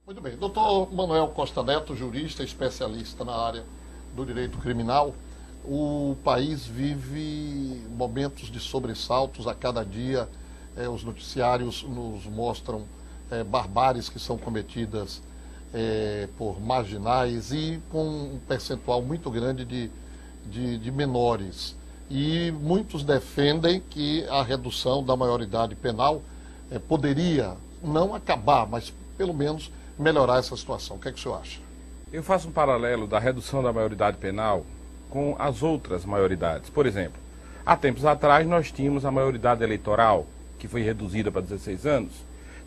Muito bem. Doutor Manuel Costa Neto, jurista, especialista na área do direito criminal. O país vive momentos de sobressaltos a cada dia. Os noticiários nos mostram barbáries que são cometidas por marginais e com um percentual muito grande de menores. E muitos defendem que a redução da maioridade penal poderia não acabar, mas pelo menos melhorar essa situação. O que é que o senhor acha? Eu faço um paralelo da redução da maioridade penal com as outras maioridades. Por exemplo, há tempos atrás nós tínhamos a maioridade eleitoral, que foi reduzida para 16 anos.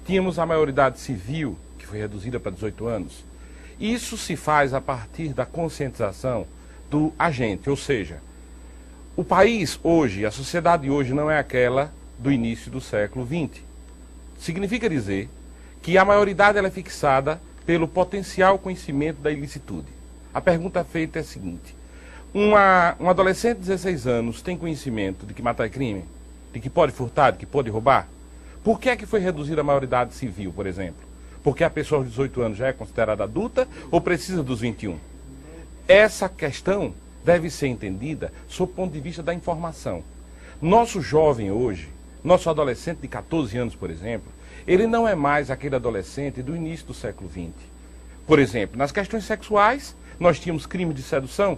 Tínhamos a maioridade civil, que foi reduzida para 18 anos. Isso se faz a partir da conscientização do agente, ou seja, o país hoje, a sociedade hoje não é aquela do início do século XX. Significa dizer que a maioridade ela é fixada pelo potencial conhecimento da ilicitude. A pergunta feita é a seguinte: um adolescente de 16 anos tem conhecimento de que matar é crime? De que pode furtar, de que pode roubar? Por que é que foi reduzida a maioridade civil, por exemplo? Porque a pessoa aos 18 anos já é considerada adulta ou precisa dos 21? Essa questão deve ser entendida sob o ponto de vista da informação. Nosso jovem hoje, nosso adolescente de 14 anos, por exemplo, ele não é mais aquele adolescente do início do século XX. Por exemplo, nas questões sexuais, nós tínhamos crime de sedução,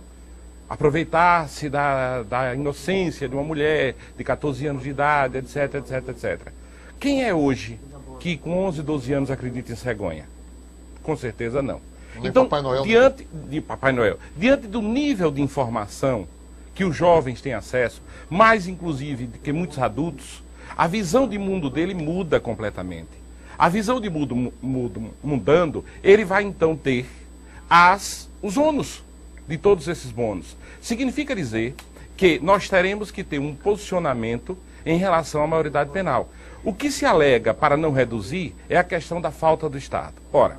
aproveitar-se da inocência de uma mulher de 14 anos de idade, etc, etc, etc. Quem é hoje que com 11, 12 anos acredita em cegonha? Com certeza não. Então, Papai Noel, diante de Papai Noel, diante do nível de informação que os jovens têm acesso, mais inclusive do que muitos adultos, a visão de mundo dele muda completamente. A visão de mundo mudando, ele vai então ter os ônus de todos esses bônus. Significa dizer que nós teremos que ter um posicionamento em relação à maioridade penal. O que se alega para não reduzir é a questão da falta do Estado. Ora,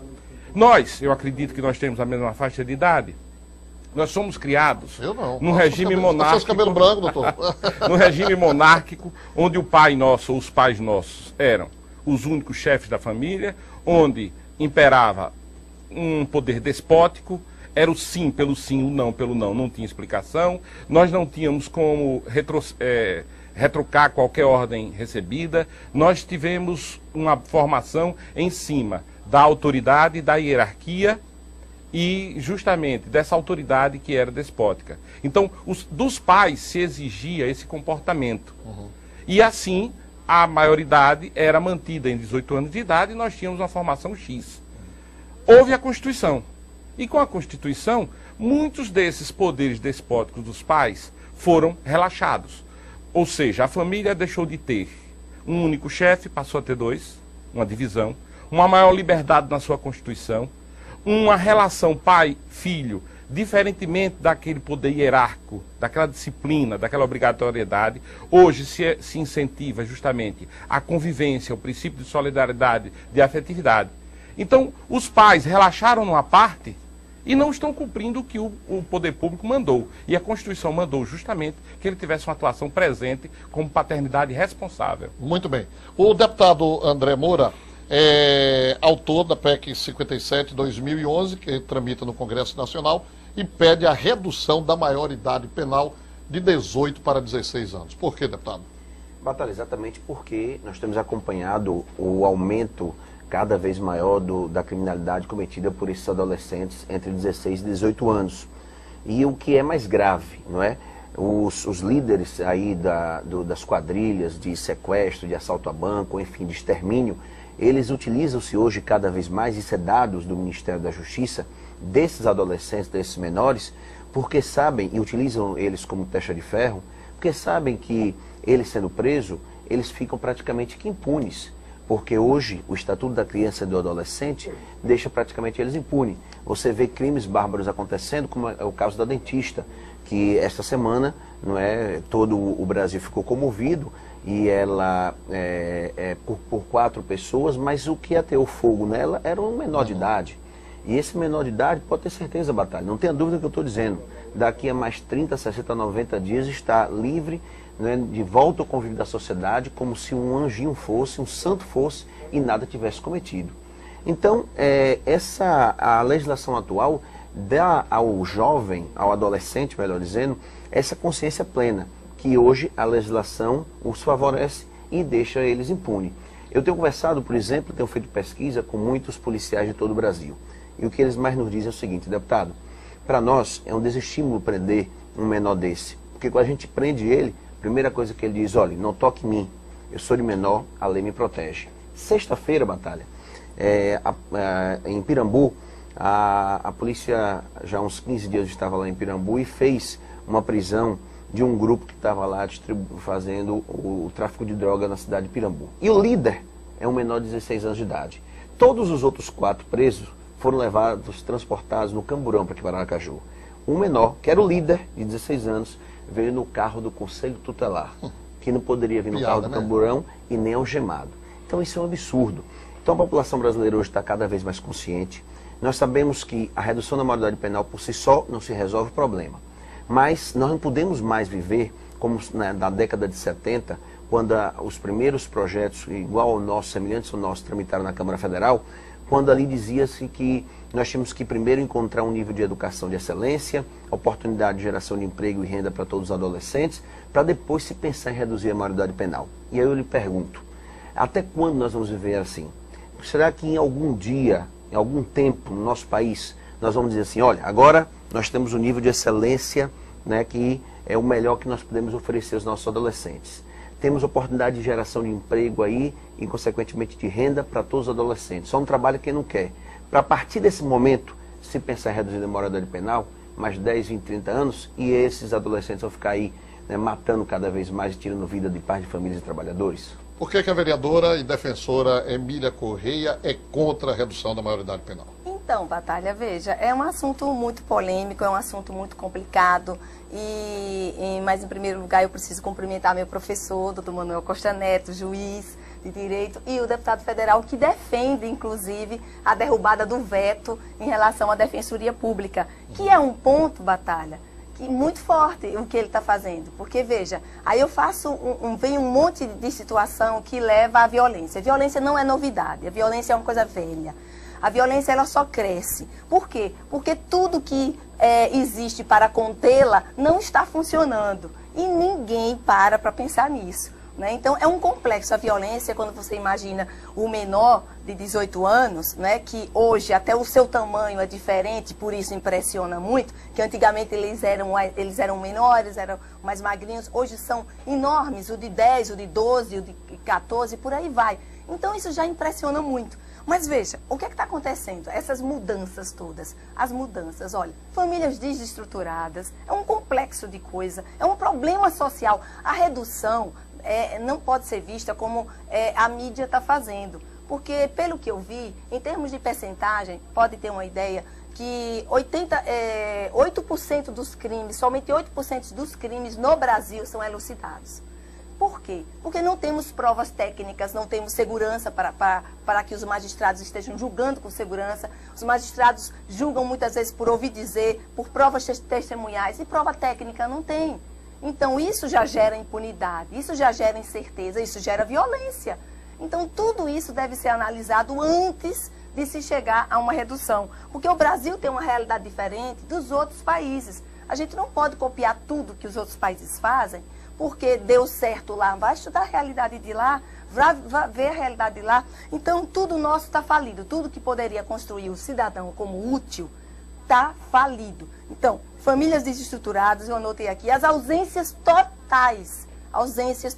eu acredito que nós temos a mesma faixa de idade. Nós somos criados num regime monárquico. Seus cabelos brancos, doutor. Num regime monárquico, onde o pai nosso, ou os pais nossos, eram os únicos chefes da família, onde imperava um poder despótico, era o sim pelo sim, o não pelo não, não tinha explicação. Nós não tínhamos como retrocar qualquer ordem recebida. Nós tivemos uma formação em cima da autoridade, da hierarquia e justamente dessa autoridade que era despótica. Então, dos pais se exigia esse comportamento. E assim, a maioridade era mantida em 18 anos de idade e nós tínhamos uma formação X. Houve a Constituição. E com a Constituição, muitos desses poderes despóticos dos pais foram relaxados. Ou seja, a família deixou de ter um único chefe, passou a ter dois, uma divisão, uma maior liberdade na sua Constituição, uma relação pai-filho, diferentemente daquele poder hierárquico, daquela disciplina, daquela obrigatoriedade. Hoje se incentiva justamente a convivência, o princípio de solidariedade, de afetividade. Então, os pais relaxaram numa parte e não estão cumprindo o que o poder público mandou. E a Constituição mandou justamente que ele tivesse uma atuação presente como paternidade responsável. Muito bem. O deputado André Moura é autor da PEC 57/2011, que tramita no Congresso Nacional e pede a redução da maioridade penal de 18 para 16 anos. Por quê, deputado? Batalha, exatamente porque nós temos acompanhado o aumento cada vez maior da criminalidade cometida por esses adolescentes entre 16 e 18 anos. E o que é mais grave, não é? Os líderes aí das quadrilhas de sequestro, de assalto a banco, enfim, de extermínio, eles utilizam-se hoje cada vez mais, isso é dados do Ministério da Justiça, desses adolescentes, desses menores, porque sabem, e utilizam eles como testa de ferro, porque sabem que eles sendo presos, eles ficam praticamente que impunes. Porque hoje o Estatuto da Criança e do Adolescente deixa praticamente eles impunes. Você vê crimes bárbaros acontecendo, como é o caso da dentista, que esta semana, não é, todo o Brasil ficou comovido, e ela por 4 pessoas, mas o que ateou fogo nela era um menor de idade. E esse menor de idade, pode ter certeza, Batalha, não tenha dúvida do que eu estou dizendo, daqui a mais 30, 60, 90 dias está livre, né, de volta ao convívio da sociedade, como se um anjinho fosse, um santo fosse, e nada tivesse cometido. Então, a legislação atual dá ao jovem, ao adolescente, melhor dizendo, essa consciência plena, que hoje a legislação os favorece e deixa eles impunes. Eu tenho conversado, por exemplo, tenho feito pesquisa com muitos policiais de todo o Brasil. E o que eles mais nos dizem é o seguinte: deputado, para nós é um desestímulo prender um menor desse. Porque quando a gente prende ele, a primeira coisa que ele diz: olha, não toque em mim, eu sou de menor, a lei me protege. Sexta-feira, Batalha, em Pirambu, a polícia, já há uns 15 dias estava lá em Pirambu e fez uma prisão de um grupo que estava lá fazendo o tráfico de droga na cidade de Pirambu. E o líder é um menor de 16 anos de idade. Todos os outros 4 presos foram levados, transportados no Camburão para Aracaju. Um menor, que era o líder de 16 anos, veio no carro do Conselho Tutelar, que não poderia vir no carro do Camburão e nem algemado. Então isso é um absurdo. Então a população brasileira hoje está cada vez mais consciente. Nós sabemos que a redução da maioridade penal por si só não se resolve o problema. Mas nós não podemos mais viver como na década de 70, quando os primeiros projetos, igual ao nosso, semelhantes ao nosso, tramitaram na Câmara Federal, quando ali dizia-se que nós tínhamos que primeiro encontrar um nível de educação de excelência, oportunidade de geração de emprego e renda para todos os adolescentes, para depois se pensar em reduzir a maioridade penal. E aí eu lhe pergunto, até quando nós vamos viver assim? Será que em algum dia, em algum tempo no nosso país, nós vamos dizer assim: olha, agora nós temos um nível de excelência, né, que é o melhor que nós podemos oferecer aos nossos adolescentes. Temos oportunidade de geração de emprego aí e, consequentemente, de renda para todos os adolescentes. Só um trabalho quem não quer. Para a partir desse momento, se pensar em reduzir a maioridade penal, mais 10, 20, 30 anos, e esses adolescentes vão ficar aí, né, matando cada vez mais e tirando vida de pais de famílias e trabalhadores? Por que a vereadora e defensora Emília Correia é contra a redução da maioridade penal? Então, Batalha, veja, é um assunto muito polêmico, é um assunto muito complicado, mas em primeiro lugar eu preciso cumprimentar meu professor, doutor Manuel Costa Neto, juiz de Direito, e o deputado federal que defende, inclusive, a derrubada do veto em relação à Defensoria Pública, que é um ponto, Batalha, que muito forte o que ele está fazendo, porque veja, aí eu vem um monte de situação que leva à violência. A violência não é novidade, a violência é uma coisa velha. A violência ela só cresce. Por quê? Porque tudo que existe para contê-la não está funcionando. E ninguém para pensar nisso, né? Então é um complexo a violência quando você imagina o menor de 18 anos, né, que hoje até o seu tamanho é diferente, por isso impressiona muito, que antigamente eles eram menores, eram mais magrinhos, hoje são enormes, o de 10, o de 12, o de 14, por aí vai. Então isso já impressiona muito. Mas veja, o que está acontecendo? Essas mudanças todas, as mudanças, olha, famílias desestruturadas, é um complexo de coisa, é um problema social. A redução não pode ser vista como a mídia está fazendo, porque pelo que eu vi, em termos de percentagem, pode ter uma ideia que 8% dos crimes, somente 8% dos crimes no Brasil são elucidados. Por quê? Porque não temos provas técnicas, não temos segurança para que os magistrados estejam julgando com segurança. Os magistrados julgam muitas vezes por ouvir dizer, por provas testemunhais, e prova técnica não tem. Então isso já gera impunidade, isso já gera incerteza, isso gera violência. Então tudo isso deve ser analisado antes de se chegar a uma redução. Porque o Brasil tem uma realidade diferente dos outros países. A gente não pode copiar tudo que os outros países fazem, porque deu certo lá, vai estudar a realidade de lá, vai ver a realidade de lá. Então, tudo nosso está falido. Tudo que poderia construir o cidadão como útil está falido. Então, famílias desestruturadas, eu anotei aqui, as ausências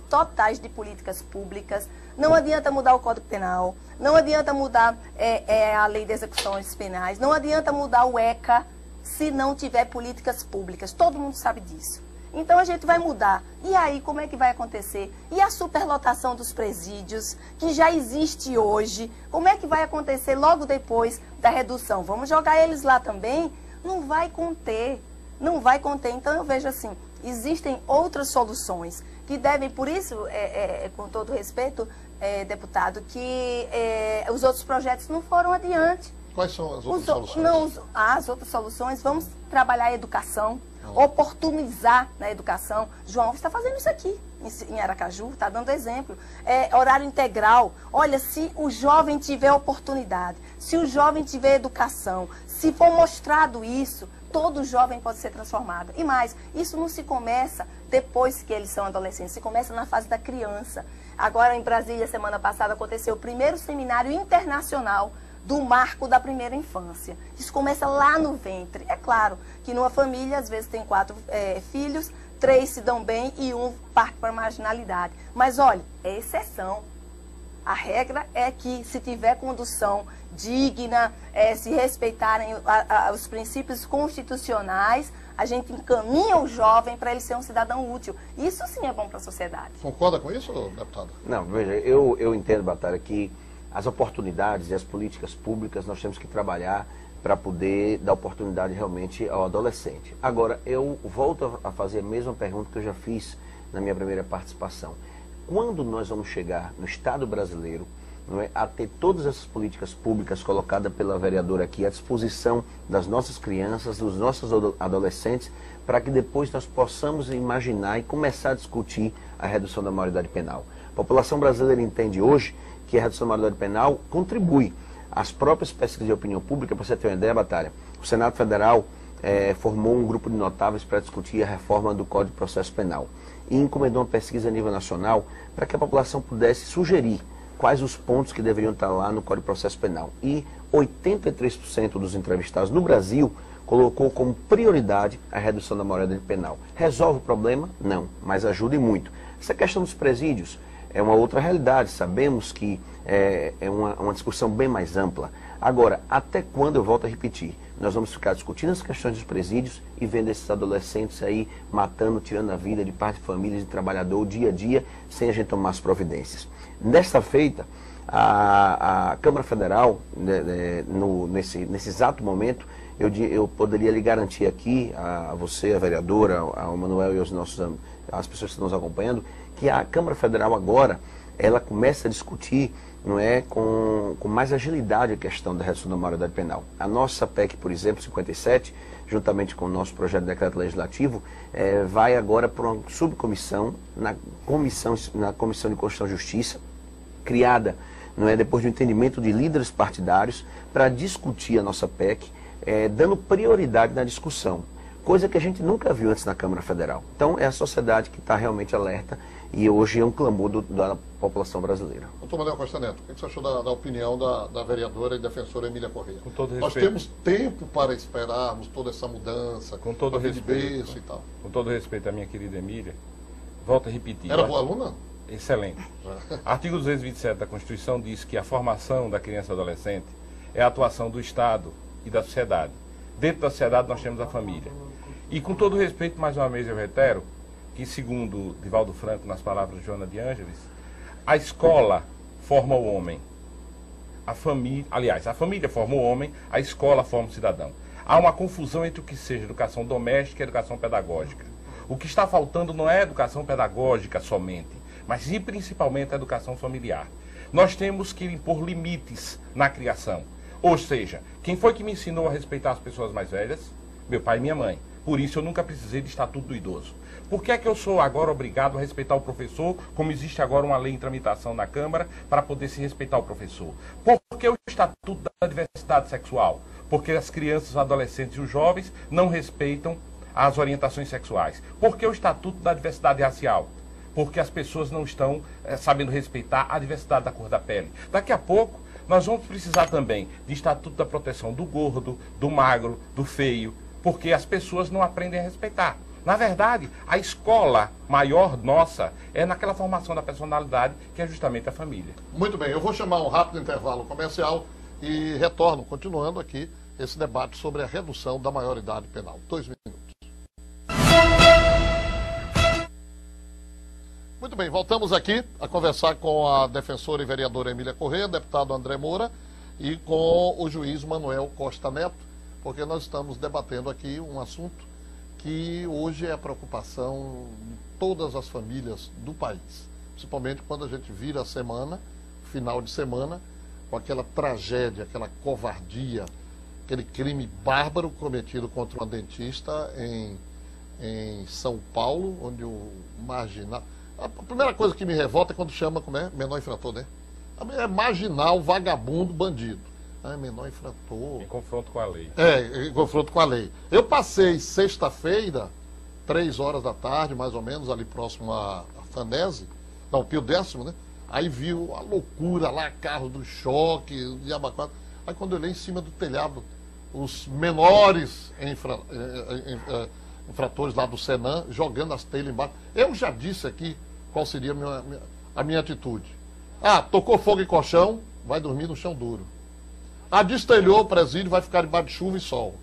totais de políticas públicas. Não adianta mudar o Código Penal, não adianta mudar a Lei de Execuções Penais, não adianta mudar o ECA se não tiver políticas públicas. Todo mundo sabe disso. Então a gente vai mudar. E aí, como é que vai acontecer? E a superlotação dos presídios, que já existe hoje, como é que vai acontecer logo depois da redução? Vamos jogar eles lá também? Não vai conter, não vai conter. Então eu vejo assim, existem outras soluções que devem, por isso, com todo respeito, deputado, que os outros projetos não foram adiante. Quais são as outras soluções? As outras soluções, vamos trabalhar a educação, oportunizar na educação. João está fazendo isso aqui, em Aracaju, está dando exemplo. Horário integral. Olha, se o jovem tiver oportunidade, se o jovem tiver educação, se for mostrado isso, todo jovem pode ser transformado. E mais, isso não se começa depois que eles são adolescentes, se começa na fase da criança. Agora, em Brasília, semana passada, aconteceu o primeiro seminário internacional do marco da primeira infância. Isso começa lá no ventre. É claro que numa família, às vezes, tem 4 filhos, 3 se dão bem e 1 parte para a marginalidade. Mas, olha, é exceção. A regra é que, se tiver condução digna, se respeitarem os princípios constitucionais, a gente encaminha o jovem para ele ser um cidadão útil. Isso sim é bom para a sociedade. Concorda com isso, deputado? Não, veja, eu entendo, Batalha, que as oportunidades e as políticas públicas nós temos que trabalhar para poder dar oportunidade realmente ao adolescente. Agora, eu volto a fazer a mesma pergunta que eu já fiz na minha primeira participação. Quando nós vamos chegar no Estado brasileiro, não é, a ter todas essas políticas públicas colocadas pela vereadora aqui à disposição das nossas crianças, dos nossos adolescentes, para que depois nós possamos imaginar e começar a discutir a redução da maioridade penal? A população brasileira entende hoje que a redução da maioridade penal contribui. As próprias pesquisas de opinião pública, para você ter uma ideia, Batalha, o Senado Federal formou um grupo de notáveis para discutir a reforma do Código de Processo Penal e encomendou uma pesquisa a nível nacional para que a população pudesse sugerir quais os pontos que deveriam estar lá no Código de Processo Penal. E 83% dos entrevistados no Brasil colocou como prioridade a redução da maioridade penal. Resolve o problema? Não, mas ajuda e muito. Essa questão dos presídios é uma outra realidade, sabemos que é uma discussão bem mais ampla. Agora, até quando, eu volto a repetir, nós vamos ficar discutindo as questões dos presídios e vendo esses adolescentes aí matando, tirando a vida de parte de famílias de trabalhador dia a dia, sem a gente tomar as providências. Nesta feita, a Câmara Federal, nesse exato momento, eu poderia lhe garantir aqui, a você, a vereadora, ao Manuel e as pessoas que estão nos acompanhando, que a Câmara Federal agora, ela começa a discutir, não é, com mais agilidade a questão da redução da maioridade penal. A nossa PEC, por exemplo, 57, juntamente com o nosso projeto de decreto legislativo, vai agora para uma subcomissão, na Comissão de Constituição e Justiça, criada, não é, depois do entendimento de líderes partidários, para discutir a nossa PEC, dando prioridade na discussão, coisa que a gente nunca viu antes na Câmara Federal. Então, é a sociedade que está realmente alerta e hoje é um clamor da população brasileira. Doutor Manuel Costa Neto, o que você achou da opinião da vereadora e defensora Emília Corrêa? Com todo respeito. Nós temos tempo para esperarmos toda essa mudança, com todo respeito, e tal. Com todo respeito à minha querida Emília, volto a repetir. Era boa aluna? Excelente. Artigo 227 da Constituição diz que a formação da criança e adolescente é a atuação do Estado e da sociedade. Dentro da sociedade nós temos a família. E com todo respeito, mais uma vez eu reitero, que segundo Divaldo Franco, nas palavras de Joana de Ângeles, a escola forma o homem. A família forma o homem, a escola forma o cidadão. Há uma confusão entre o que seja educação doméstica e educação pedagógica. O que está faltando não é a educação pedagógica somente, mas sim principalmente a educação familiar. Nós temos que impor limites na criação. Ou seja, quem foi que me ensinou a respeitar as pessoas mais velhas? Meu pai e minha mãe. Por isso eu nunca precisei de estatuto do idoso. Por que é que eu sou agora obrigado a respeitar o professor, como existe agora uma lei em tramitação na Câmara, para poder se respeitar o professor? Por que o estatuto da diversidade sexual? Porque as crianças, os adolescentes e os jovens não respeitam as orientações sexuais. Por que o estatuto da diversidade racial? Porque as pessoas não estão sabendo respeitar a diversidade da cor da pele. Daqui a pouco, nós vamos precisar também de estatuto da proteção do gordo, do magro, do feio, porque as pessoas não aprendem a respeitar. Na verdade, a escola maior nossa é naquela formação da personalidade, que é justamente a família. Muito bem, eu vou chamar um rápido intervalo comercial e retorno, continuando aqui, esse debate sobre a redução da maioridade penal. 2 minutos. Muito bem, voltamos aqui a conversar com a defensora e vereadora Emília Corrêa, deputado André Moura e com o juiz Manuel Costa Neto, porque nós estamos debatendo aqui um assunto que hoje é a preocupação de todas as famílias do país, principalmente quando a gente vira a semana, final de semana, com aquela tragédia, aquela covardia, aquele crime bárbaro cometido contra uma dentista em São Paulo, onde o A primeira coisa que me revolta é quando chama, como é? Menor infrator, né? É marginal, vagabundo, bandido. Ah, menor infrator. Em confronto com a lei. Em confronto com a lei. Eu passei sexta-feira, 3 horas da tarde, mais ou menos, ali próximo à Fanese, não, Pio Décimo, né? Aí viu a loucura lá, carro do choque, diabo quatro. Aí quando eu olhei em cima do telhado, os menores infratores lá do Senan, jogando as telhas embaixo. Eu já disse aqui qual seria a minha atitude. Ah, tocou fogo em colchão, vai dormir no chão duro. Ah, destelhou o presídio, vai ficar debaixo de chuva e sol.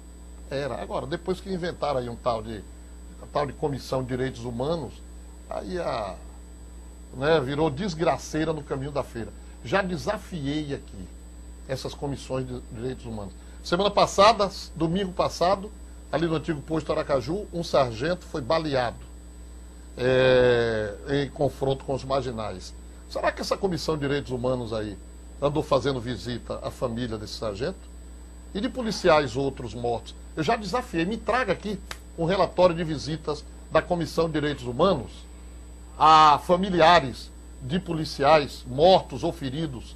Era. Agora, depois que inventaram aí um tal de Comissão de Direitos Humanos, aí virou desgraceira no caminho da feira. Já desafiei aqui essas comissões de direitos humanos. Semana passada, domingo passado, ali no antigo posto Aracaju, um sargento foi baleado em confronto com os marginais. Será que essa Comissão de Direitos Humanos aí andou fazendo visita à família desse sargento? E de policiais outros mortos? Eu já desafiei, me traga aqui um relatório de visitas da Comissão de Direitos Humanos a familiares de policiais mortos ou feridos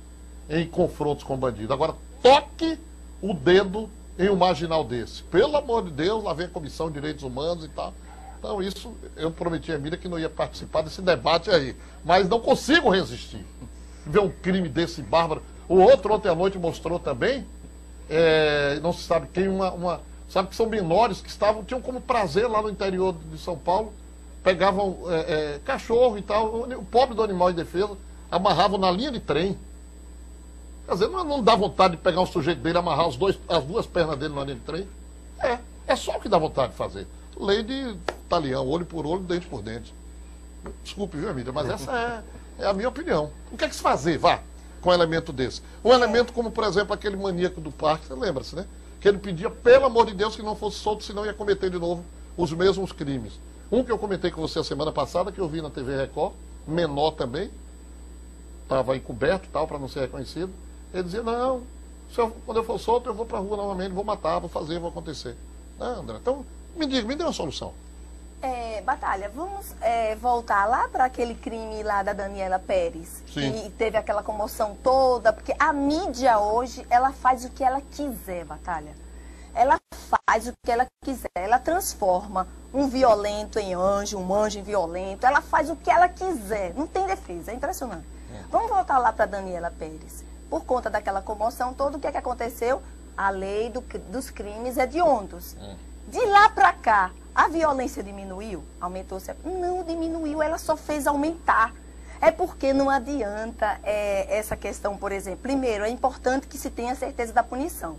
em confrontos com bandidos. Agora, toque o dedo em um marginal desse. Pelo amor de Deus, lá vem a Comissão de Direitos Humanos e tal. Então, isso, eu prometi a Emília que não ia participar desse debate aí. Mas não consigo resistir. Ver um crime desse bárbaro. O outro, ontem à noite, mostrou também, não se sabe quem, sabe que são menores que tinham como prazer lá no interior de São Paulo, pegavam cachorro e tal, o pobre do animal indefeso, amarravam na linha de trem. Quer dizer, não dá vontade de pegar um sujeito dele, amarrar as duas pernas dele na linha de trem? É só o que dá vontade de fazer. Lei de talião, olho por olho, dente por dente. Desculpe, viu, Emília, mas essa é a minha opinião. O que é que se fazer, com um elemento desse? Um elemento como, por exemplo, aquele maníaco do parque, você lembra-se, né? Que ele pedia, pelo amor de Deus, que não fosse solto, senão ia cometer de novo os mesmos crimes. Um que eu comentei com você a semana passada, que eu vi na TV Record, menor também, estava encoberto, tal, para não ser reconhecido. Ele dizia, não, quando eu for solto, eu vou para a rua novamente, vou matar, vou fazer, vou acontecer. Não, André, então, me diga, me dê uma solução. Batalha, vamos voltar lá para aquele crime lá da Daniela Pérez. Sim. Que teve aquela comoção toda, porque a mídia hoje, ela faz o que ela quiser, Batalha. Ela faz o que ela quiser, ela transforma um violento em anjo, um anjo em violento, ela faz o que ela quiser, não tem defesa, é impressionante. Vamos voltar lá para Daniela Pérez. Por conta daquela comoção toda, o que é que aconteceu? A lei dos crimes hediondos. De lá para cá, a violência diminuiu? Aumentou-se? Não diminuiu, ela só fez aumentar. É porque não adianta essa questão, por exemplo. Primeiro, é importante que se tenha certeza da punição.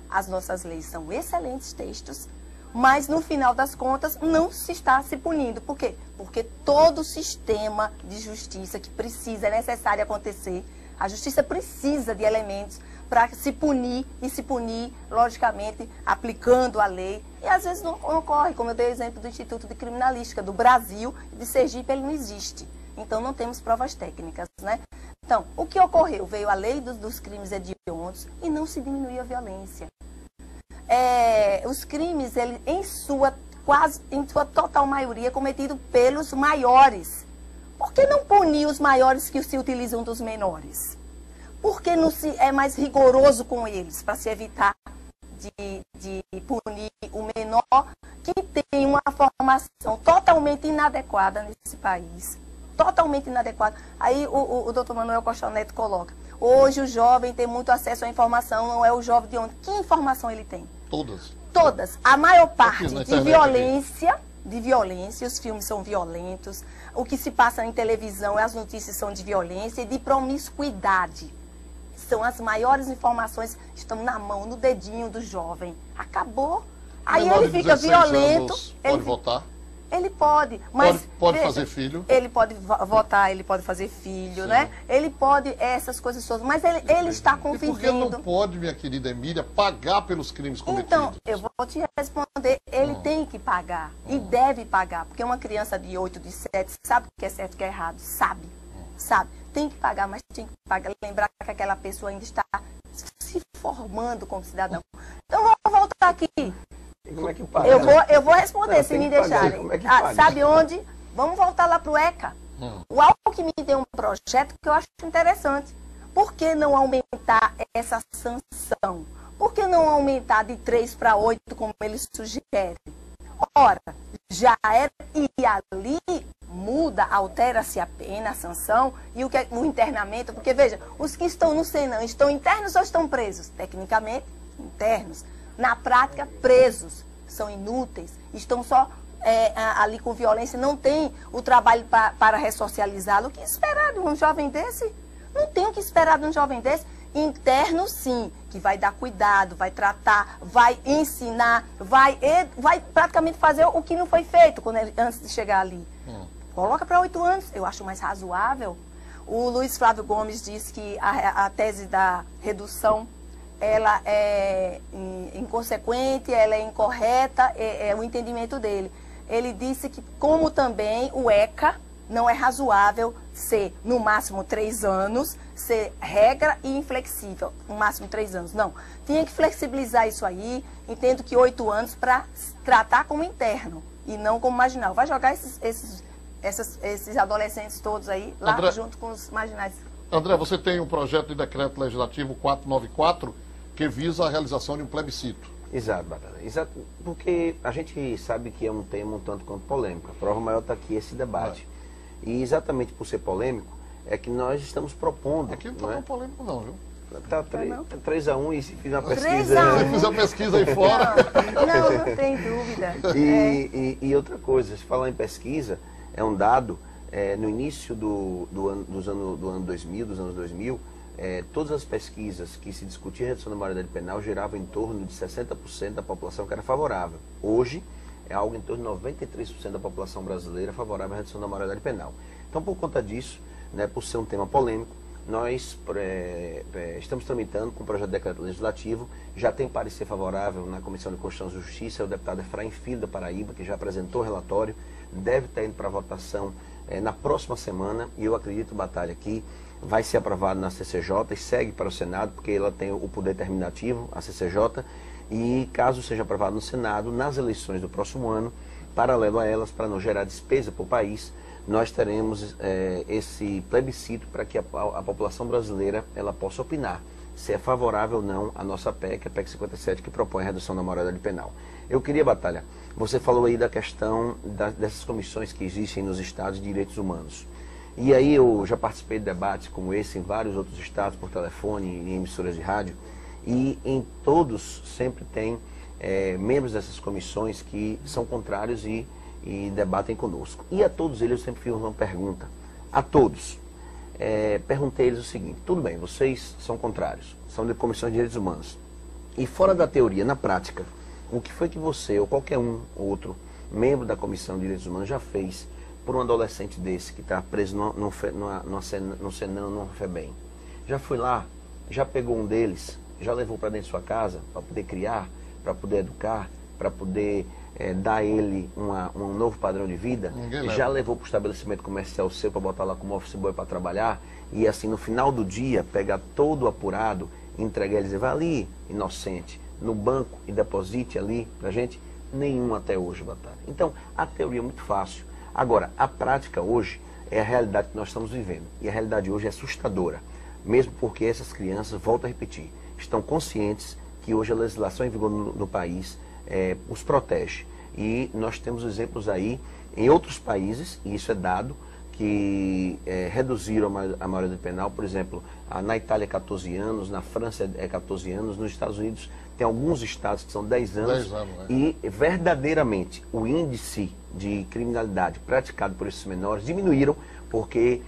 As nossas leis são excelentes textos, mas no final das contas não se está se punindo. Por quê? Porque todo o sistema de justiça que precisa, é necessário acontecer, a justiça precisa de elementos para se punir, e se punir, logicamente, aplicando a lei. E às vezes não ocorre, como eu dei o exemplo do Instituto de Criminalística do Brasil, de Sergipe, ele não existe. Então não temos provas técnicas, né? Então, o que ocorreu? Veio a lei dos crimes hediondos e não se diminuiu a violência. Os crimes, em sua total maioria, cometidos pelos maiores. Por que não punir os maiores que se utilizam dos menores? Por que não se é mais rigoroso com eles, para se evitar de punir o menor que tem uma formação totalmente inadequada nesse país? Totalmente inadequada. Aí o doutor Manuel Costa Neto coloca, hoje o jovem tem muito acesso à informação, não é o jovem de ontem. Que informação ele tem? Todas. Todas. A maior parte de violência, os filmes são violentos, o que se passa em televisão, as notícias são de violência e de promiscuidade. São as maiores informações, estão na mão, no dedinho do jovem. Acabou. Aí ele fica violento. Pode votar? Ele pode, mas... Pode fazer filho? Ele pode votar, ele pode fazer filho, sim, né? Ele pode, essas coisas todas, mas ele está convivendo... E por que não pode, minha querida Emília, pagar pelos crimes cometidos? Então, eu vou te responder, ele tem que pagar, e deve pagar, porque uma criança de 8, de 7, sabe o que é certo e o que é errado, sabe, tem que pagar, mas tem que pagar, lembrar que aquela pessoa ainda está se formando como cidadão. Então, vamos voltar aqui. Como é que paga? Eu vou responder, se me deixarem. Como é que paga? Sabe onde? Vamos voltar lá para o ECA. O Alckmin tem um projeto que eu acho interessante. Por que não aumentar essa sanção? Por que não aumentar de 3 para 8, como ele sugere? Ora, já era, e ali muda, altera-se a pena, a sanção e o internamento, porque veja, os que estão no Senam estão internos ou estão presos? Tecnicamente, internos. Na prática, presos. São inúteis, estão só ali com violência, não tem o trabalho para ressocializá-lo. O que esperar de um jovem desse? Não tem o que esperar de um jovem desse. Interno, sim, que vai dar cuidado, vai tratar, vai ensinar, vai praticamente fazer o que não foi feito antes de chegar ali. Coloca para 8 anos, eu acho mais razoável. O Luiz Flávio Gomes disse que a tese da redução, ela é inconsequente, ela é incorreta, é o entendimento dele. Ele disse que, como também o ECA, não é razoável ser, no máximo, 3 anos, ser regra e inflexível, no máximo 3 anos. Não, tinha que flexibilizar isso aí, entendo que 8 anos para tratar como interno e não como marginal. Vai jogar esses adolescentes todos aí, lá André, junto com os marginais. André, você tem um projeto de decreto legislativo 494 que visa a realização de um plebiscito. Exato, Batata. Exato, porque a gente sabe que é um tema um tanto quanto polêmico. A prova maior está aqui esse debate. E exatamente por ser polêmico, é que nós estamos propondo. Aqui não está tão polêmico não, viu? Está 3-1 e fiz uma 3-1. pesquisa. Se fizer uma pesquisa aí fora. Não tem dúvida. E outra coisa, se falar em pesquisa, é um dado, no início do ano 2000, dos anos 2000, todas as pesquisas que se discutiam a redução da maioridade penal geravam em torno de 60% da população que era favorável. Hoje, é algo em torno de 93% da população brasileira favorável à redução da maioridade penal. Então, por conta disso, né, por ser um tema polêmico, nós estamos tramitando com o projeto de decreto legislativo, já tem parecer favorável na Comissão de Constituição e Justiça, é o deputado Efraim Filho da Paraíba, que já apresentou o relatório, deve estar indo para votação na próxima semana, e eu acredito, Batalha, que vai ser aprovado na CCJ e segue para o Senado, porque ela tem o poder terminativo, a CCJ, e caso seja aprovado no Senado, nas eleições do próximo ano, paralelo a elas, para não gerar despesa para o país, nós teremos esse plebiscito para que a população brasileira ela possa opinar se é favorável ou não a nossa PEC, a PEC 57, que propõe a redução da maioridade penal. Eu queria, Batalha, você falou aí da questão dessas comissões que existem nos estados de direitos humanos. E aí eu já participei de debates como esse em vários outros estados, por telefone, em emissoras de rádio, e em todos sempre tem membros dessas comissões que são contrários e debatem conosco. E a todos eles eu sempre fiz uma pergunta. A todos. Perguntei a eles o seguinte: tudo bem, vocês são contrários, são de comissões de direitos humanos. E fora da teoria, na prática, o que foi que você ou qualquer outro membro da Comissão de Direitos Humanos já fez por um adolescente desse que está preso no Senam, no FEBEM? Já foi lá, já pegou um deles, já levou para dentro de sua casa para poder criar, para poder educar, para poder dar a ele um novo padrão de vida? Já levou para o estabelecimento comercial seu para botar lá como office boy para trabalhar e assim no final do dia pegar todo apurado, entregar ele e dizer: vai ali, inocente, no banco e deposite ali pra gente? Nenhum até hoje, Batalha. Então, a teoria é muito fácil. Agora, a prática hoje é a realidade que nós estamos vivendo. E a realidade hoje é assustadora. Mesmo porque essas crianças, volto a repetir, estão conscientes que hoje a legislação em vigor no país os protege. E nós temos exemplos aí em outros países, e isso é dado, que reduziram a maioridade penal. Por exemplo, na Itália é 14 anos, na França é 14 anos, nos Estados Unidos tem alguns estados que são 10 anos. 10 anos, E verdadeiramente o índice de criminalidade praticado por esses menores diminuíram, porque,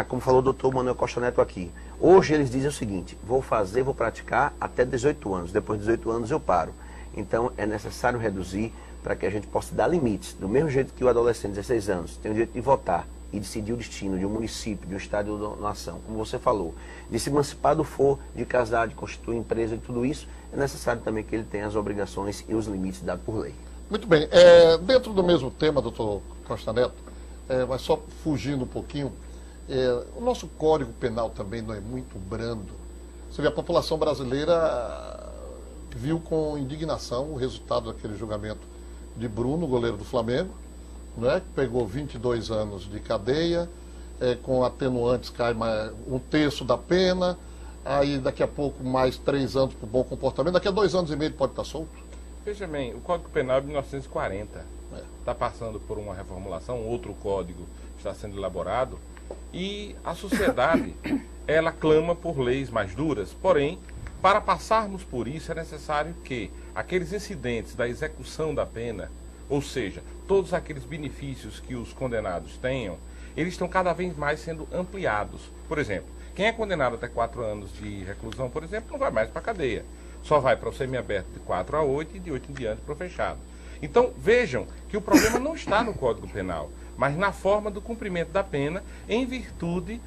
como falou o doutor Manuel Costa Neto aqui, hoje eles dizem o seguinte: vou praticar até 18 anos, depois de 18 anos eu paro. Então é necessário reduzir para que a gente possa dar limites. Do mesmo jeito que o adolescente de 16 anos tem o direito de votar e decidir o destino de um município, de um estado de uma nação, como você falou, de se emancipar do for, de casar, de constituir empresa e tudo isso, é necessário também que ele tenha as obrigações e os limites dados por lei. Muito bem. Dentro do mesmo tema, doutor Costa Neto, mas só fugindo um pouquinho, o nosso Código Penal também não é muito brando. Você vê, a população brasileira viu com indignação o resultado daquele julgamento de Bruno, goleiro do Flamengo, né, que pegou 22 anos de cadeia, com atenuantes cai mais, 1/3 da pena, aí daqui a pouco mais 3 anos por bom comportamento, daqui a 2 anos e meio ele pode estar solto. Veja bem, o Código Penal é de 1940, está passando por uma reformulação, outro código está sendo elaborado, e a sociedade, ela clama por leis mais duras, porém, para passarmos por isso é necessário que aqueles incidentes da execução da pena, ou seja, todos aqueles benefícios que os condenados tenham, eles estão cada vez mais sendo ampliados. Por exemplo, quem é condenado até 4 anos de reclusão, por exemplo, não vai mais para a cadeia. Só vai para o semiaberto de 4 a 8 e de 8 em diante para o fechado. Então, vejam que o problema não está no Código Penal, mas na forma do cumprimento da pena em virtude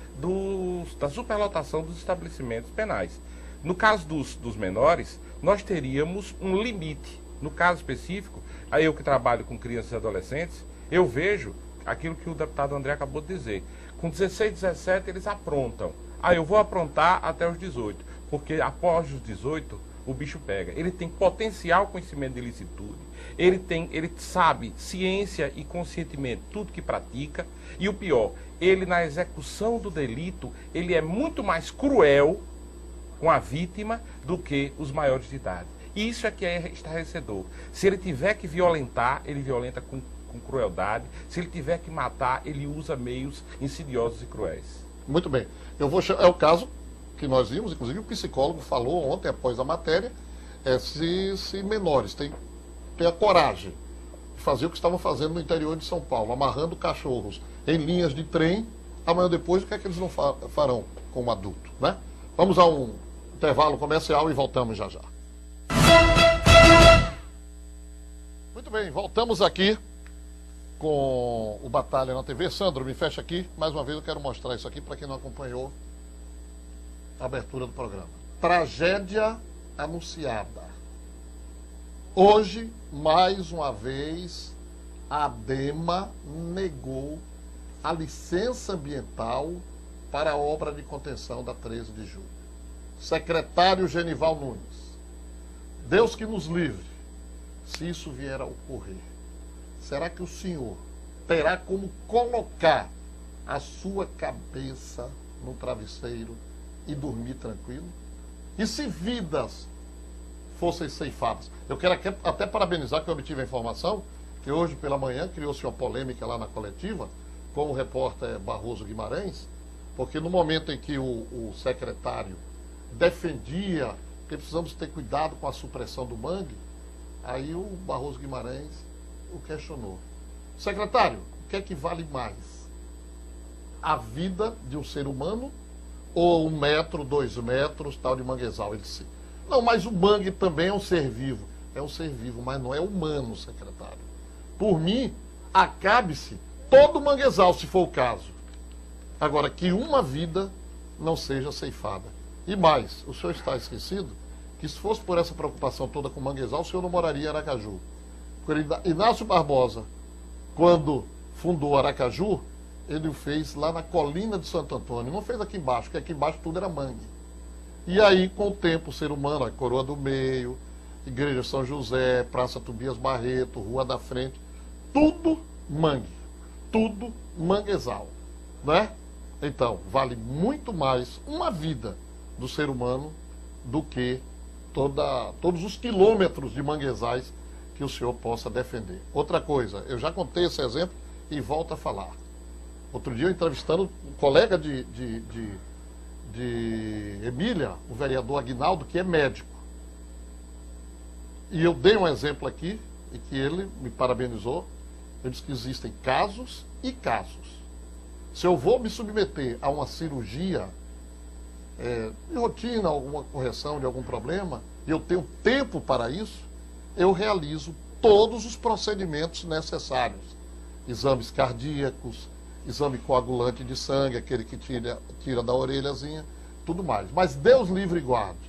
da superlotação dos estabelecimentos penais. No caso dos menores, nós teríamos um limite. No caso específico, aí eu que trabalho com crianças e adolescentes, eu vejo aquilo que o deputado André acabou de dizer. Com 16, 17 eles aprontam. Eu vou aprontar até os 18, porque após os 18 o bicho pega. Ele tem potencial conhecimento de ilicitude, ele sabe ciência e conscientemente tudo que pratica, e o pior, ele na execução do delito, ele é muito mais cruel com a vítima do que os maiores de idade. Isso é que é estarrecedor. Se ele tiver que violentar, ele violenta com crueldade. Se ele tiver que matar, ele usa meios insidiosos e cruéis. Muito bem. É o caso que nós vimos, inclusive o psicólogo falou ontem, após a matéria, se menores têm a coragem de fazer o que estavam fazendo no interior de São Paulo, amarrando cachorros em linhas de trem, amanhã depois o que é que eles não farão como adulto, né? Vamos a um intervalo comercial e voltamos já já. Muito bem, voltamos aqui com o Batalha na TV. Sandro, me fecha aqui. Mais uma vez eu quero mostrar isso aqui para quem não acompanhou a abertura do programa. Tragédia anunciada. Hoje, mais uma vez, a ADEMA negou a licença ambiental para a obra de contenção da 13 de julho. Secretário Genival Nunes, Deus que nos livre, se isso vier a ocorrer, será que o senhor terá como colocar a sua cabeça no travesseiro e dormir tranquilo? E se vidas fossem ceifadas? Eu quero até parabenizar que eu obtive a informação que hoje pela manhã criou-se uma polêmica lá na coletiva com o repórter Barroso Guimarães, porque no momento em que o secretário defendia que precisamos ter cuidado com a supressão do mangue, aí o Barroso Guimarães o questionou. Secretário, o que é que vale mais? A vida de um ser humano ou 1 metro, 2 metros, tal de manguezal? Ele disse, não, mas o mangue também é um ser vivo. É um ser vivo, mas não é humano, secretário. Por mim, acabe-se todo o manguezal, se for o caso. Agora, que uma vida não seja ceifada. E mais, o senhor está esquecido que se fosse por essa preocupação toda com o manguezal, o senhor não moraria em Aracaju. Porque Inácio Barbosa, quando fundou Aracaju, ele o fez lá na colina de Santo Antônio. Não fez aqui embaixo, porque aqui embaixo tudo era mangue. E aí, com o tempo, o ser humano, a Coroa do Meio, Igreja São José, Praça Tobias Barreto, Rua da Frente, tudo mangue, tudo manguezal, né? Então, vale muito mais uma vida do ser humano do que todos os quilômetros de manguezais que o senhor possa defender. Outra coisa, eu já contei esse exemplo e volto a falar. Outro dia eu entrevistando um colega de Emília, o vereador Aguinaldo, que é médico. E eu dei um exemplo aqui, e que ele me parabenizou. Eu disse que existem casos e casos. Se eu vou me submeter a uma cirurgia de rotina, alguma correção de algum problema, e eu tenho tempo para isso, eu realizo todos os procedimentos necessários. Exames cardíacos, exame coagulante de sangue, aquele que tira da orelhazinha, tudo mais. Mas Deus livre e guarde.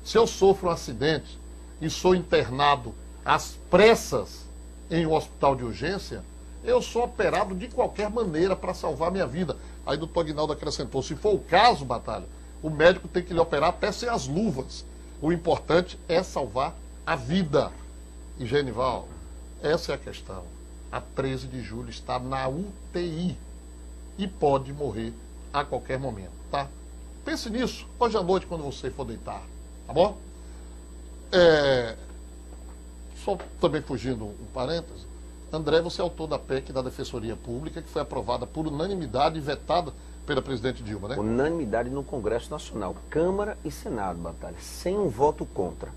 Se eu sofro um acidente e sou internado às pressas em um hospital de urgência, eu sou operado de qualquer maneira para salvar minha vida. Aí o doutor Aguinaldo acrescentou, se for o caso, Batalha, o médico tem que lhe operar até sem as luvas. O importante é salvar a vida. E, Genival, essa é a questão. A 13 de julho está na UTI. e pode morrer a qualquer momento, tá? Pense nisso hoje à noite quando você for deitar, tá bom? Só também fugindo um parêntese, André, você é autor da PEC da Defensoria Pública, que foi aprovada por unanimidade e vetada pela presidente Dilma, né? Unanimidade no Congresso Nacional, Câmara e Senado, Batalha, sem um voto contra.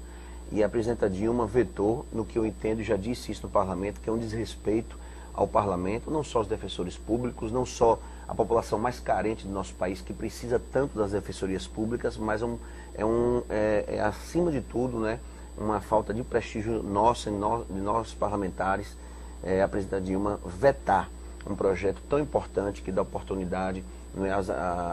E a presidenta Dilma vetou, no que eu entendo, já disse isso no parlamento, que é um desrespeito ao parlamento, não só os defensores públicos, não só a população mais carente do nosso país, que precisa tanto das defensorias públicas, mas acima de tudo, né, uma falta de prestígio nossa, de nós parlamentares, a presidenta Dilma vetar um projeto tão importante que dá oportunidade, né,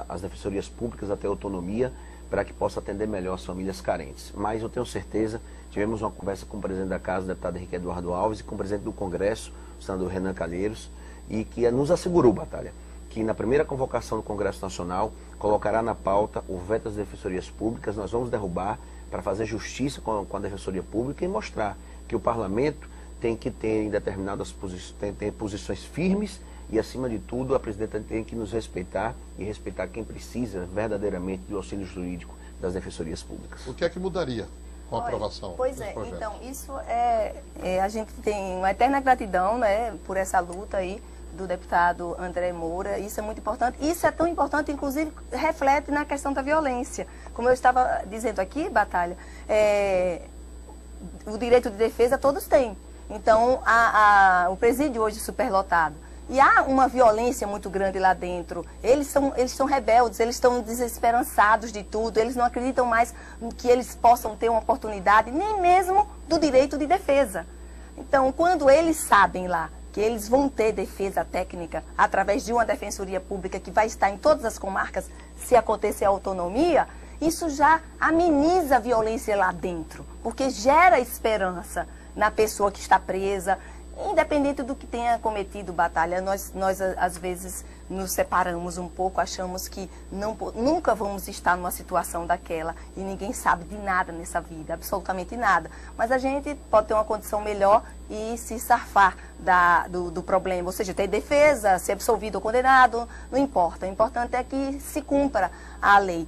às defensorias públicas a ter autonomia, para que possa atender melhor as famílias carentes. Mas eu tenho certeza, tivemos uma conversa com o presidente da Casa, o deputado Henrique Eduardo Alves, e com o presidente do Congresso, o senador Renan Calheiros, e que nos assegurou, Batalha, que na primeira convocação do Congresso Nacional colocará na pauta o veto das defensorias públicas. Nós vamos derrubar para fazer justiça com a defensoria pública e mostrar que o parlamento tem que ter em determinadas posições firmes e, acima de tudo, a presidenta tem que nos respeitar e respeitar quem precisa verdadeiramente do auxílio jurídico das defensorias públicas. O que é que mudaria com a aprovação? Pois é, então, isso a gente tem uma eterna gratidão, né, por essa luta aí do deputado André Moura. Isso é muito importante. Isso é tão importante, inclusive, reflete na questão da violência. Como eu estava dizendo aqui, Batalha, o direito de defesa todos têm. Então, o presídio hoje superlotado. E há uma violência muito grande lá dentro. Eles são rebeldes, eles estão desesperançados de tudo, eles não acreditam mais que eles possam ter uma oportunidade, nem mesmo do direito de defesa. Então, quando eles sabem lá que eles vão ter defesa técnica através de uma defensoria pública que vai estar em todas as comarcas, se acontecer a autonomia, isso já ameniza a violência lá dentro, porque gera esperança na pessoa que está presa. Independente do que tenha cometido, Batalha, nós às vezes nos separamos um pouco, achamos que nunca vamos estar numa situação daquela e ninguém sabe de nada nessa vida, absolutamente nada. Mas a gente pode ter uma condição melhor e se safar do problema, ou seja, ter defesa, ser absolvido ou condenado, não importa. O importante é que se cumpra a lei.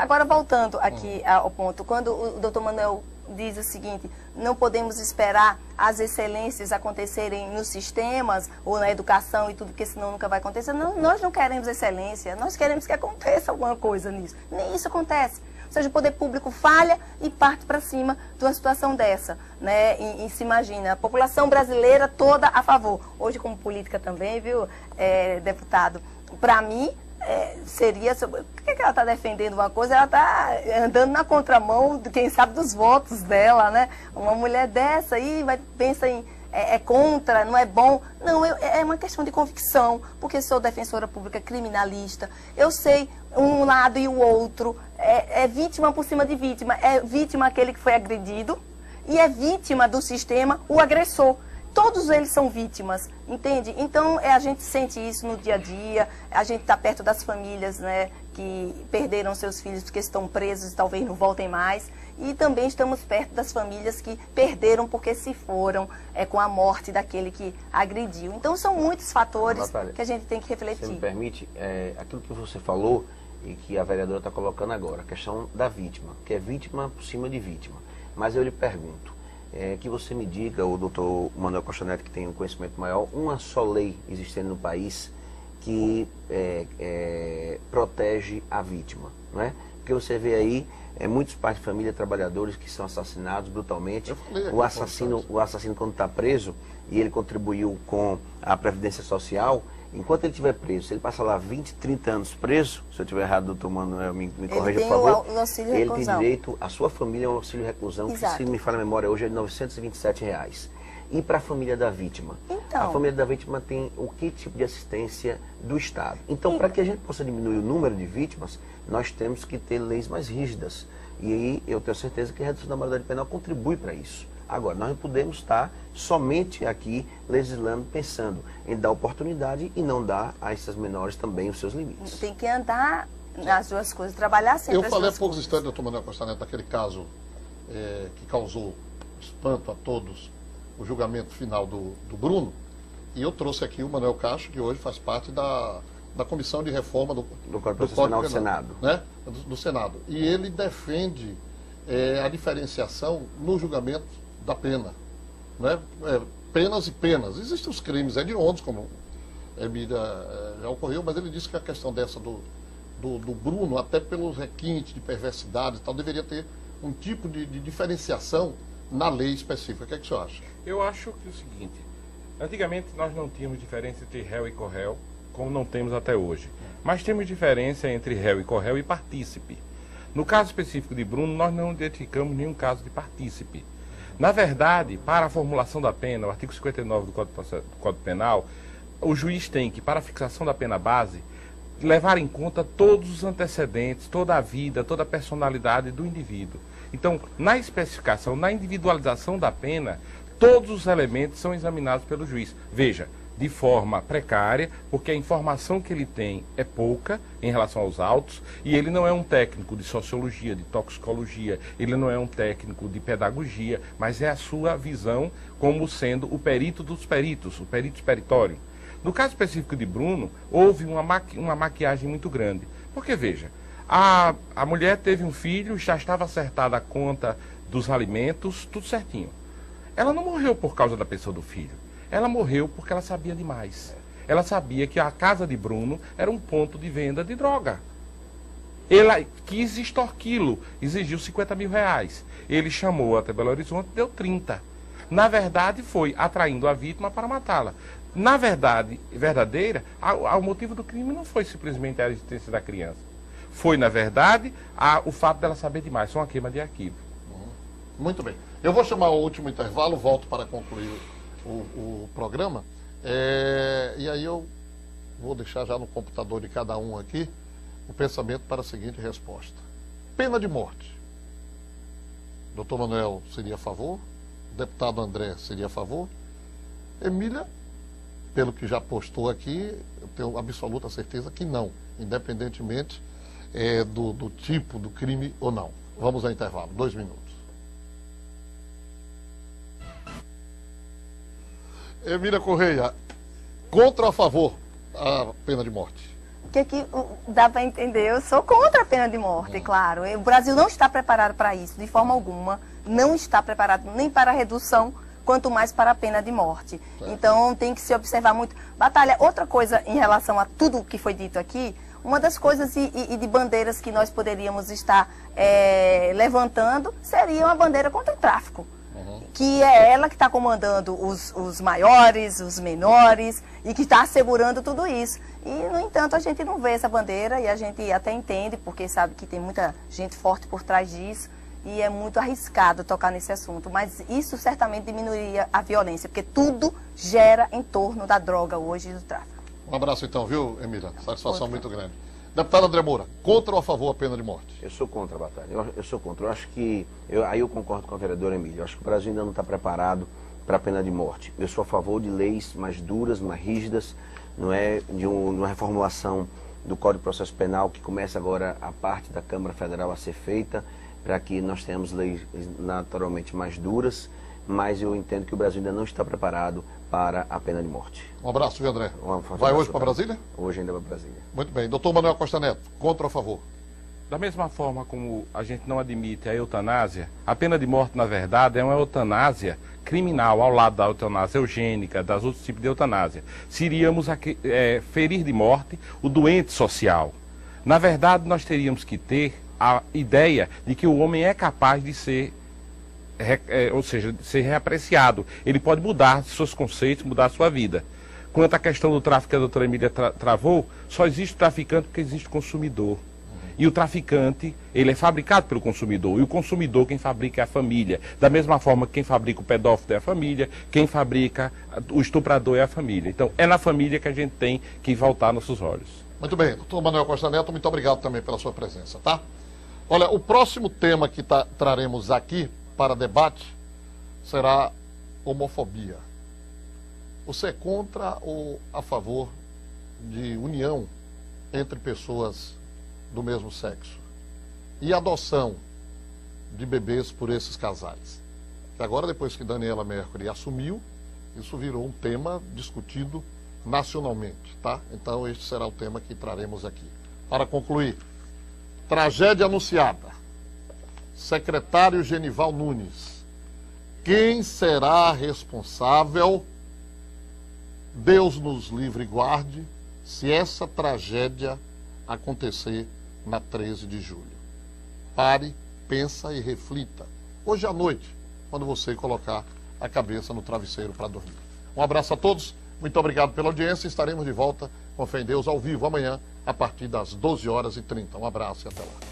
Agora voltando aqui ao ponto, quando o doutor Manuel diz o seguinte: não podemos esperar as excelências acontecerem nos sistemas ou na educação e tudo, porque senão nunca vai acontecer. Não, nós não queremos excelência, nós queremos que aconteça alguma coisa nisso. Nem isso acontece. Ou seja, o poder público falha e parte para cima de uma situação dessa, né? E se imagina, a população brasileira toda a favor. Hoje, como política também, viu, deputado, para mim, seria... Por que ela está defendendo uma coisa? Ela está andando na contramão, quem sabe, dos votos dela, né? Uma mulher dessa aí pensa em... É contra, não é bom. Não, é uma questão de convicção, porque sou defensora pública criminalista. Eu sei um lado e o outro. É vítima por cima de vítima. É vítima aquele que foi agredido e é vítima do sistema o agressor. Todos eles são vítimas, entende? Então, a gente sente isso no dia a dia, a gente está perto das famílias, né, que perderam seus filhos porque estão presos e talvez não voltem mais. E também estamos perto das famílias que perderam porque se foram com a morte daquele que agrediu. Então, são muitos fatores, Batalha, que a gente tem que refletir. Se me permite, aquilo que você falou e que a vereadora está colocando agora, a questão da vítima, que é vítima por cima de vítima. Mas eu lhe pergunto, que você me diga, o doutor Manuel Costa Neto, que tem um conhecimento maior, uma só lei existente no país que protege a vítima, não é? Porque você vê aí muitos pais de família, trabalhadores que são assassinados brutalmente. O assassino, quando está preso e ele contribuiu com a Previdência Social, enquanto ele estiver preso, se ele passa lá 20, 30 anos preso, se eu estiver errado, doutor Manuel, me corrija, por favor. Ele tem direito, a sua família, ao auxílio reclusão, Exato. Que, se me falha a memória, hoje é de R$ 927. E para a família da vítima? Então, a família da vítima tem o que tipo de assistência do Estado? Então, para que a gente possa diminuir o número de vítimas, nós temos que ter leis mais rígidas. E aí eu tenho certeza que a redução da maioridade penal contribui para isso. Agora, nós não podemos estar somente aqui legislando, pensando em dar oportunidade e não dar a esses menores também os seus limites. Tem que andar nas duas coisas, trabalhar sempre. Eu falei há poucos instantes, doutor Manuel Costa Neto, daquele caso que causou espanto a todos, o julgamento final do Bruno, E eu trouxe aqui o Manuel Castro, que hoje faz parte da Comissão de Reforma do Código Penal do Senado. Né? Do Senado. E ele defende a diferenciação no julgamento da pena. Né? Penas e penas. Existem os crimes hediondos, como Emília já ocorreu, mas ele disse que a questão dessa do Bruno, até pelos requintes de perversidade e tal, deveria ter um tipo de diferenciação na lei específica. O que é que o senhor acha? Eu acho que é o seguinte, antigamente nós não tínhamos diferença entre réu e corréu, como não temos até hoje. Mas temos diferença entre réu e corréu e partícipe. No caso específico de Bruno, nós não identificamos nenhum caso de partícipe. Na verdade, para a formulação da pena, o artigo 59 do Código Penal, o juiz tem que, para a fixação da pena base, levar em conta todos os antecedentes, toda a vida, toda a personalidade do indivíduo. Então, na especificação, na individualização da pena, todos os elementos são examinados pelo juiz. Veja, de forma precária, porque a informação que ele tem é pouca em relação aos autos, e ele não é um técnico de sociologia, de toxicologia, ele não é um técnico de pedagogia, mas é a sua visão como sendo o perito dos peritos, o perito peritório. No caso específico de Bruno, houve uma maquiagem muito grande. Porque, veja, a mulher teve um filho, já estava acertada a conta dos alimentos, tudo certinho. Ela não morreu por causa da pessoa do filho. Ela morreu porque ela sabia demais. Ela sabia que a casa de Bruno era um ponto de venda de droga. Ela quis extorquí-lo, exigiu 50 mil reais. Ele chamou até Belo Horizonte, deu 30. Na verdade, foi atraindo a vítima para matá-la. Na verdade, verdadeira, o motivo do crime não foi simplesmente a existência da criança. Foi, na verdade, o fato dela saber demais. Foi uma queima de arquivo. Muito bem. Eu vou chamar o último intervalo, volto para concluir o programa. E aí eu vou deixar já no computador de cada um aqui o pensamento para a seguinte resposta. Pena de morte. Doutor Manuel seria a favor? O deputado André seria a favor? Emília, pelo que já postou aqui, eu tenho absoluta certeza que não, independentemente do tipo do crime ou não. Vamos ao intervalo, 2 minutos. Emília Correia, contra ou a favor a pena de morte? O que dá para entender? Eu sou contra a pena de morte, claro. O Brasil não está preparado para isso, de forma alguma. Não está preparado nem para a redução, quanto mais para a pena de morte. Então tem que se observar muito. Batalha, outra coisa em relação a tudo o que foi dito aqui, uma das coisas e de bandeiras que nós poderíamos estar levantando seria uma bandeira contra o tráfico. Que é ela que está comandando os maiores, os menores, e que está assegurando tudo isso. E, no entanto, a gente não vê essa bandeira, e a gente até entende, porque sabe que tem muita gente forte por trás disso, e é muito arriscado tocar nesse assunto. Mas isso certamente diminuiria a violência, porque tudo gera em torno da droga hoje e do tráfico. Um abraço então, viu, Emília? Satisfação muito grande. Deputado André Moura, contra ou a favor a pena de morte? Eu sou contra a batalha. Eu sou contra. Eu acho que. Aí eu concordo com a vereadora Emília. Eu acho que o Brasil ainda não está preparado para a pena de morte. Eu sou a favor de leis mais duras, mais rígidas, não é? De uma reformulação do Código de Processo Penal, que começa agora a parte da Câmara Federal a ser feita, para que nós tenhamos leis naturalmente mais duras, mas eu entendo que o Brasil ainda não está preparado para a pena de morte. Um abraço, viu, André? Vai hoje para Brasília? Hoje ainda para Brasília. Muito bem. Doutor Manuel Costa Neto, contra ou a favor? Da mesma forma como a gente não admite a eutanásia, a pena de morte, na verdade, é uma eutanásia criminal, ao lado da eutanásia eugênica, das outros tipos de eutanásia. Se iríamos ferir de morte o doente social. Na verdade, nós teríamos que ter a ideia de que o homem é capaz de ser, ou seja, de ser reapreciado. Ele pode mudar seus conceitos, mudar a sua vida. Quanto à questão do tráfico que a doutora Emília travou, só existe traficante porque existe consumidor. E o traficante, ele é fabricado pelo consumidor. E o consumidor, quem fabrica é a família. Da mesma forma que quem fabrica o pedófilo é a família, quem fabrica o estuprador é a família. Então, é na família que a gente tem que voltar nossos olhos. Muito bem. Doutor Manuel Costa Neto, muito obrigado também pela sua presença, tá? Olha, o próximo tema que traremos aqui para debate será homofobia. Você é contra ou a favor de união entre pessoas do mesmo sexo e adoção de bebês por esses casais? Que agora, depois que Daniela Mercury assumiu, Isso virou um tema discutido nacionalmente, tá? Então este será o tema que traremos aqui. Para concluir, tragédia anunciada. Secretário Genival Nunes. Quem será responsável? Deus nos livre e guarde se essa tragédia acontecer na 13 de julho. Pare, pensa e reflita. Hoje à noite, quando você colocar a cabeça no travesseiro para dormir. Um abraço a todos, muito obrigado pela audiência. Estaremos de volta com Fé em Deus ao vivo amanhã, a partir das 12h30. Um abraço e até lá.